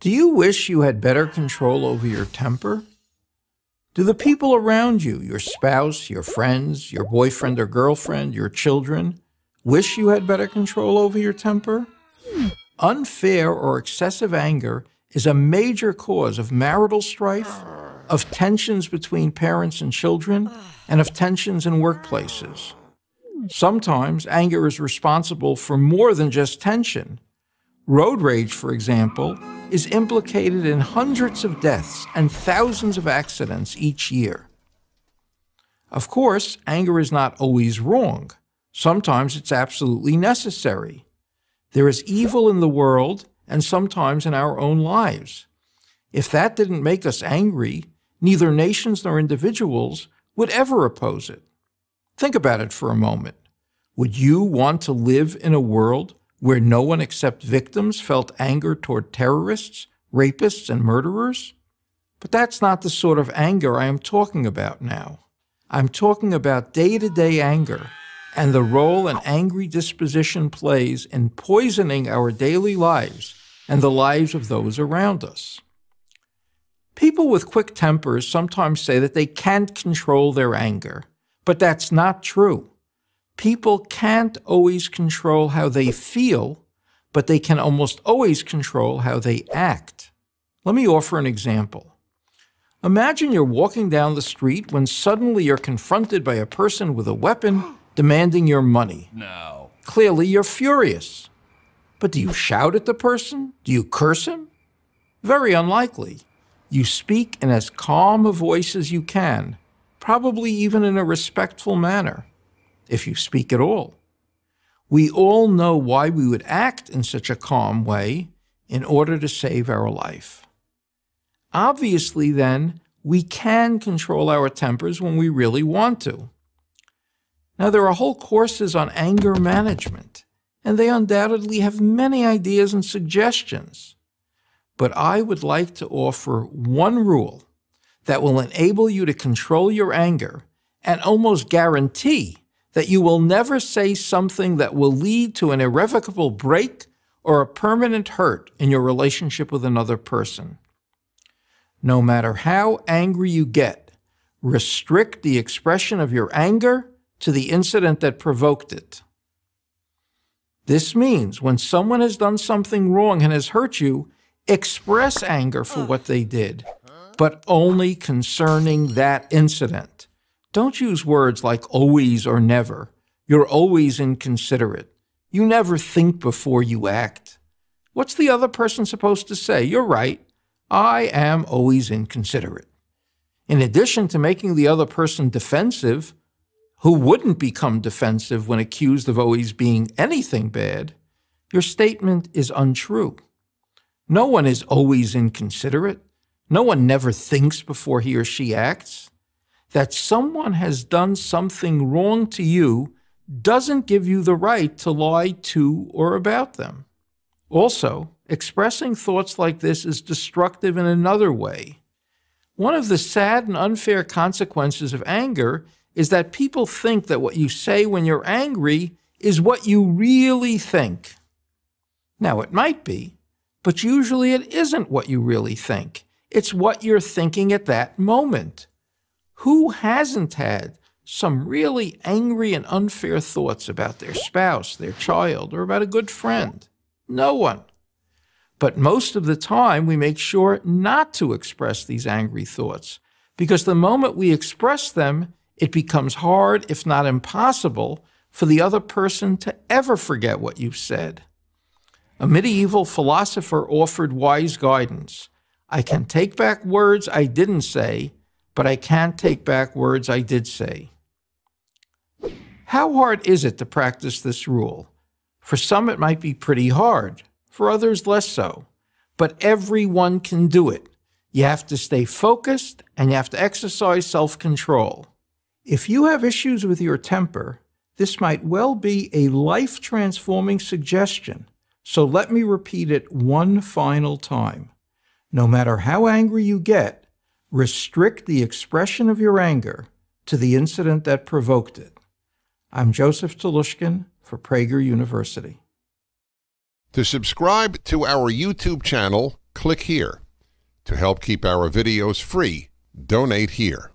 Do you wish you had better control over your temper? Do the people around you, your spouse, your friends, your boyfriend or girlfriend, your children, wish you had better control over your temper? Unfair or excessive anger is a major cause of marital strife, of tensions between parents and children, and of tensions in workplaces. Sometimes anger is responsible for more than just tension. Road rage, for example, is implicated in hundreds of deaths and thousands of accidents each year. Of course, anger is not always wrong. Sometimes it's absolutely necessary. There is evil in the world and sometimes in our own lives. If that didn't make us angry, neither nations nor individuals would ever oppose it. Think about it for a moment. Would you want to live in a world where no one except victims felt anger toward terrorists, rapists, and murderers? But that's not the sort of anger I am talking about now. I'm talking about day-to-day anger and the role an angry disposition plays in poisoning our daily lives and the lives of those around us. People with quick tempers sometimes say that they can't control their anger, but that's not true. People can't always control how they feel, but they can almost always control how they act. Let me offer an example. Imagine you're walking down the street when suddenly you're confronted by a person with a weapon demanding your money. No. Clearly, you're furious. But do you shout at the person? Do you curse him? Very unlikely. You speak in as calm a voice as you can, probably even in a respectful manner, if you speak at all. We all know why we would act in such a calm way in order to save our life. Obviously, then, we can control our tempers when we really want to. Now, there are whole courses on anger management, and they undoubtedly have many ideas and suggestions. But I would like to offer one rule that will enable you to control your anger and almost guarantee that you will never say something that will lead to an irrevocable break or a permanent hurt in your relationship with another person. No matter how angry you get, restrict the expression of your anger to the incident that provoked it. This means when someone has done something wrong and has hurt you, express anger for what they did, but only concerning that incident. Don't use words like always or never. You're always inconsiderate. You never think before you act. What's the other person supposed to say? You're right. I am always inconsiderate. In addition to making the other person defensive, who wouldn't become defensive when accused of always being anything bad, your statement is untrue. No one is always inconsiderate. No one never thinks before he or she acts. That someone has done something wrong to you doesn't give you the right to lie to or about them. Also, expressing thoughts like this is destructive in another way. One of the sad and unfair consequences of anger is that people think that what you say when you're angry is what you really think. Now, it might be, but usually it isn't what you really think. It's what you're thinking at that moment. Who hasn't had some really angry and unfair thoughts about their spouse, their child, or about a good friend? No one. But most of the time, we make sure not to express these angry thoughts, because the moment we express them, it becomes hard, if not impossible, for the other person to ever forget what you've said. A medieval philosopher offered wise guidance. I can take back words I didn't say, but I can't take back words I did say. How hard is it to practice this rule? For some, it might be pretty hard. For others, less so. But everyone can do it. You have to stay focused, and you have to exercise self-control. If you have issues with your temper, this might well be a life-transforming suggestion. So let me repeat it one final time. No matter how angry you get, restrict the expression of your anger to the incident that provoked it. I'm Joseph Telushkin for Prager University. To subscribe to our YouTube channel, click here. To help keep our videos free, donate here.